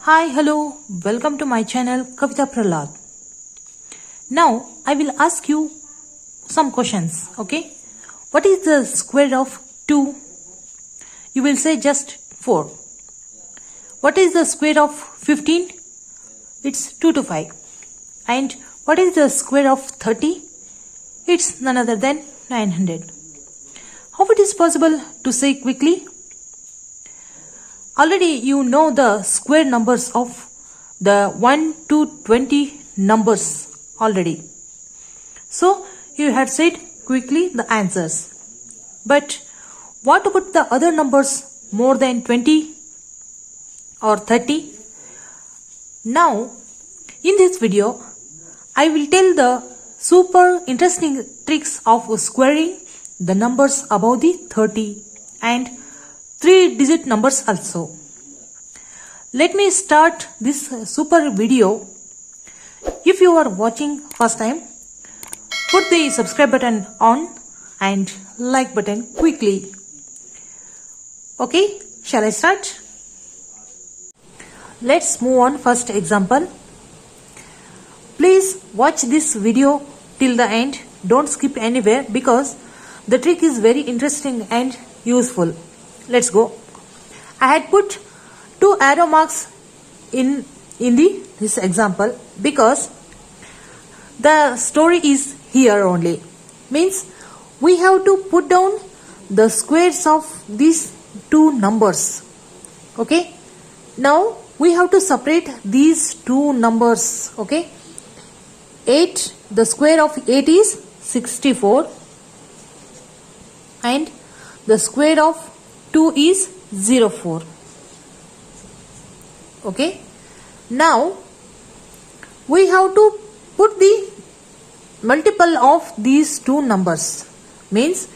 Hi, hello, welcome to my channel Kavita Prahlad. Now I will ask you some questions, okay? What is the square of 2? You will say just 4. What is the square of 15? It's 2 to 5. And what is the square of 30? It's none other than 900. How it is possible to say quickly? Already you know the square numbers of the 1 to 20 numbers already. So you had said quickly the answers. But what about the other numbers more than 20 or 30? Now in this video I will tell the super interesting tricks of squaring the numbers above the 30 and 3-digit numbers also. Let me start this super video. If you are watching first time, put the subscribe button on and like button quickly. Okay, shall I start? Let's move on first example. Please watch this video till the end. Don't skip anywhere because the trick is very interesting and useful. Let's go. I had put 2 arrow marks in this example because the story is here only. Means we have to put down the squares of these 2 numbers. Okay. Now we have to separate these 2 numbers. Okay. 8. The square of 8 is 64 and the square of 2 is 04. Okay. Now we have to put the multiple of these 2 numbers. Means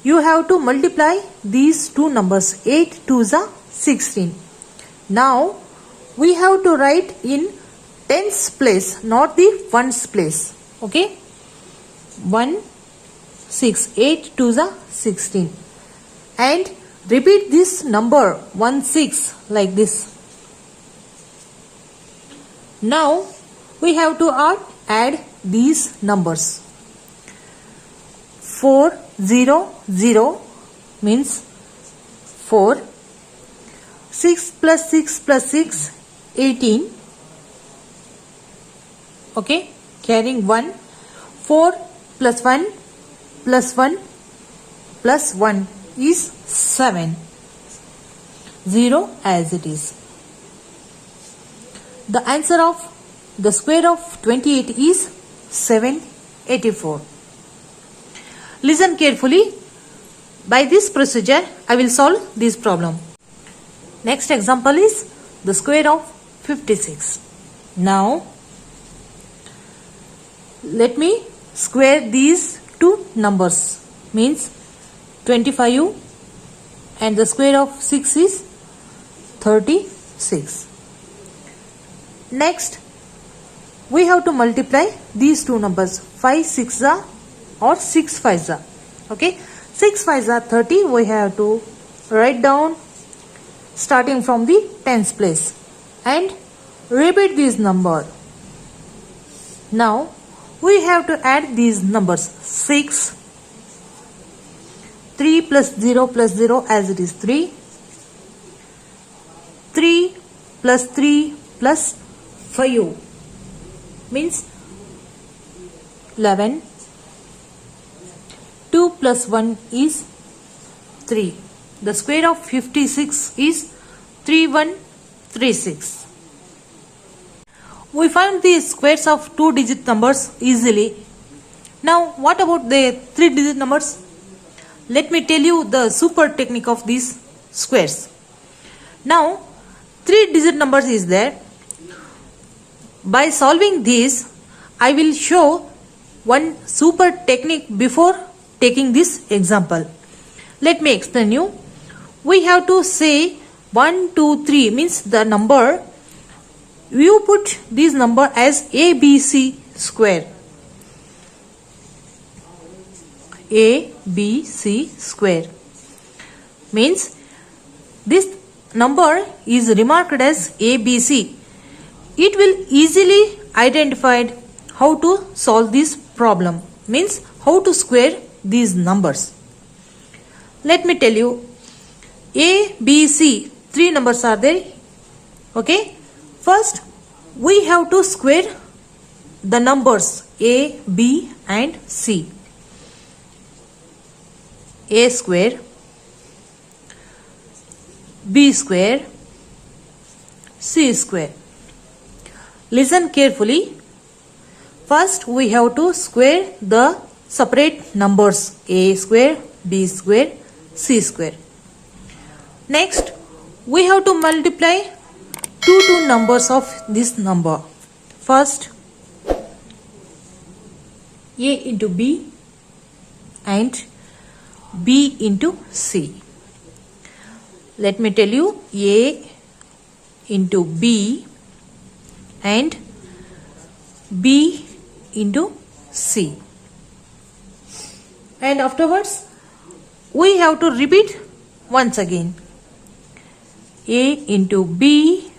you have to multiply these 2 numbers. 8 2s are 16. Now we have to write in tens place, not the ones place. Okay. 1 6. 8 2s are 16. And repeat this number 1 6 like this. Now we have to add these numbers. 4 0 0 means 4. 6 plus 6 plus 6 18. Okay, carrying 1. 4 plus 1 plus 1 plus 1 is 7. 0 as it is. The answer of the square of 28 is 784. Listen carefully. By this procedure, I will solve this problem. Next example is the square of 56. Now, let me square these 2 numbers. Means 25 and the square of 6 is 36. Next, we have to multiply these 2 numbers. 5 6 are or 6 5 are. Okay, 6 5 are 30. We have to write down starting from the tens place and repeat this number. Now we have to add these numbers. 6 3 plus 0 as it is 3. 3 plus 3 plus 5 means 11. 2 plus 1 is 3. The square of 56 is 3136. We found the squares of 2-digit numbers easily. Now what about the 3-digit numbers? Let me tell you the super technique of these squares. Now 3-digit numbers is there. By solving this, I will show one super technique before taking this example. Let me explain you. We have to say 1 2 3 means the number. You put this number as ABC square. ABC square means this number is remarked as ABC, it will easily identify how to solve this problem, means how to square these numbers. Let me tell you, A, B, C, three numbers are there. Okay, first we have to square the numbers A, B and C. A square, B square, C square. Listen carefully. First we have to square the separate numbers A square, B square, C square. Next we have to multiply two numbers of this number. First A into B and B into C. Let me tell you, A into B and B into C. And afterwards we have to repeat once again. A into B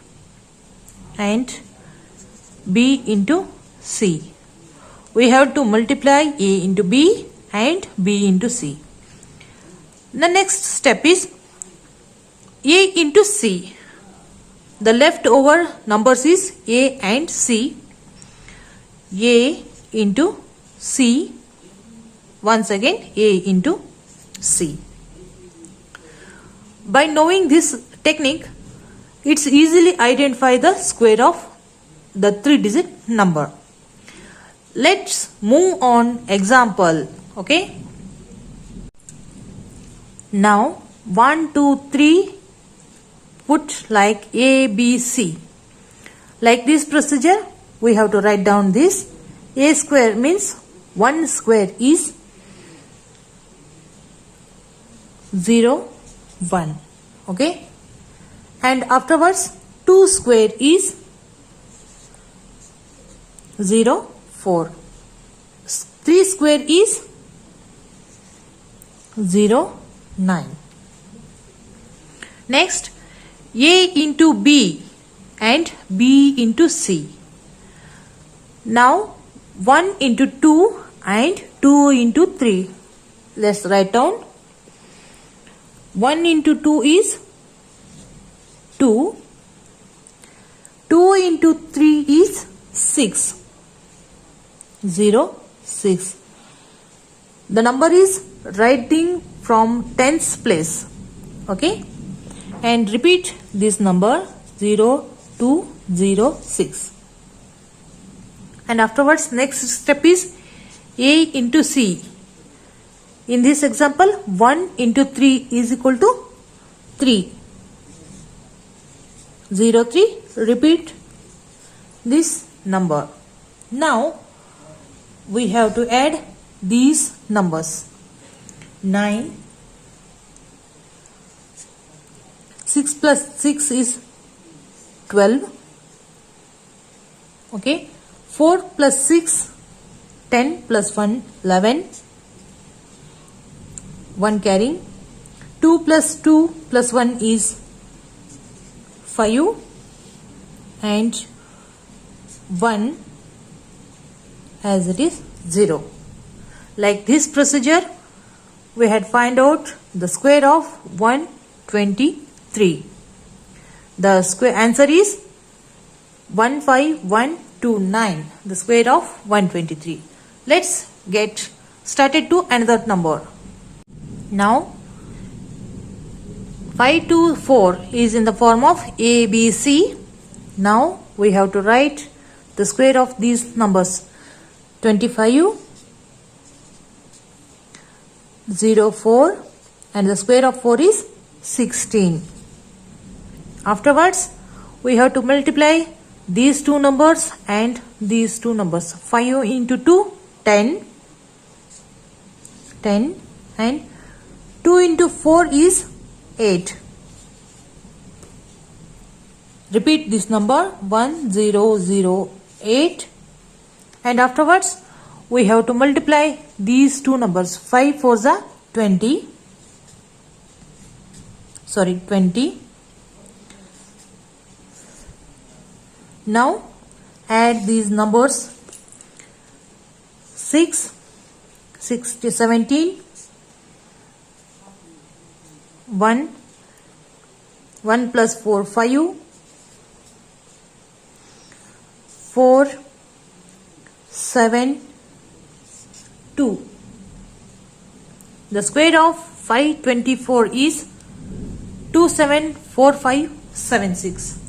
and B into C. We have to multiply A into B and B into C. The next step is A into C. The leftover numbers is A and C. A into C. Once again A into C. By knowing this technique, it's easily identify the square of the 3-digit number. Let's move on example. Okay. Now 1, 2, 3 put like A, B, C. Like this procedure, we have to write down this. A square means 1 square is 0, 1. Okay. And afterwards 2 square is 0, 4. 3 square is 0, 9. Next A into B and B into C. Now 1 into 2 and 2 into 3. Let's write down. 1 into 2 is 2. 2 into 3 is 6. 0, 6. The number is writing from tens place. Okay. And repeat this number 0, 2, 0, 6. And afterwards next step is A into C. In this example 1 into 3 is equal to 3. 0, 3. Repeat this number. Now we have to add these numbers. 9. 6 plus 6 is 12. Okay. 4 plus 6, 10 plus 1, 11. 1 carrying. 2 plus 2 plus 1 is 5. And 1 as it is 0. Like this procedure, we had find out the square of 123. The square answer is 15129, the square of 123. Let's get started to another number. Now 5 to 4 is in the form of A, B, C. Now we have to write the square of these numbers. 25, 0, 4 and the square of 4 is 16. Afterwards we have to multiply these two numbers and these two numbers. 5 into 2, 10. 10 and 2 into 4 is 8. Repeat this number 1008. And afterwards we have to multiply these two numbers. 5 4s are 20. 20. Now add these numbers. 6 to 17, 1 plus 4 5, 4 7 2. The square of 524 is 274576.